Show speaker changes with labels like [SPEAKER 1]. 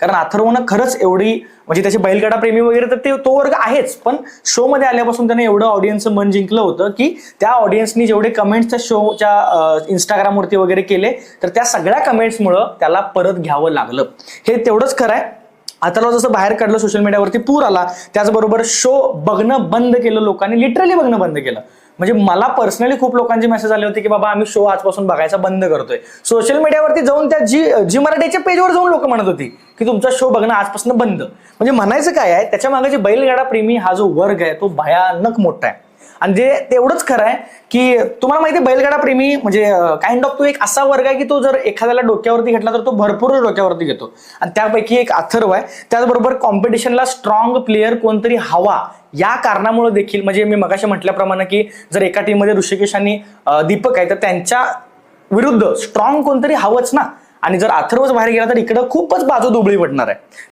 [SPEAKER 1] कारण अथर्वनं खरंच एवढी म्हणजे त्याचे बैलगाडा प्रेमी वगैरे तर ते तो वर्ग आहेच, पण शो मध्ये आल्यापासून त्याने एवढं ऑडियन्सचं मन जिंकलं होतं की त्या ऑडियन्सनी जेवढे कमेंट्स त्या शोच्या इंस्टाग्रामवरती वगैरे केले तर त्या सगळ्या कमेंट्समुळं त्याला परत घ्यावं लागलं. हे तेवढंच खरं आहे. अथर्व जसं बाहेर काढलं सोशल मीडियावरती पूर आला, त्याचबरोबर शो बघणं बंद केलं लोकांनी, लिटरली बघणं बंद केलं. म्हणजे मला पर्सनली खूप लोकांचे मेसेज आले होते की बाबा आम्ही शो आजपासून बघायचा बंद करतोय. सोशल मीडियावरती जाऊन त्या जी मराठीच्या पेजवर जाऊन लोक म्हणत होती की तुमचा शो बघणं आजपासून बंद. म्हणजे म्हणायचं काय आहे, त्याच्या मागे जे बैलगाडा प्रेमी हा जो वर्ग आहे तो भयानक मोठा आहे. आणि जे तेवढंच खरं आहे की तुम्हाला माहिती आहे बैलगाडा प्रेमी म्हणजे काइंड ऑफ तो एक असा वर्ग आहे की तो जर एखाद्याला डोक्यावरती घेतला तर तो भरपूर डोक्यावरती घेतो, आणि त्यापैकी एक अथर्व आहे. त्याचबरोबर कॉम्पिटिशनला स्ट्रॉंग प्लेअर कोणतरी हवा या कारणामुळे देखील, म्हणजे मी मगाशी म्हटल्याप्रमाणे की जर एका टीम मध्ये ऋषिकेश आणि दीपक आहे तर त्यांच्या विरुद्ध स्ट्रॉंग कोणतरी हवंच ना. आणि जर अथर्वच बाहेर गेला तर इकडं खूपच बाजू दुबळी पडणार आहे.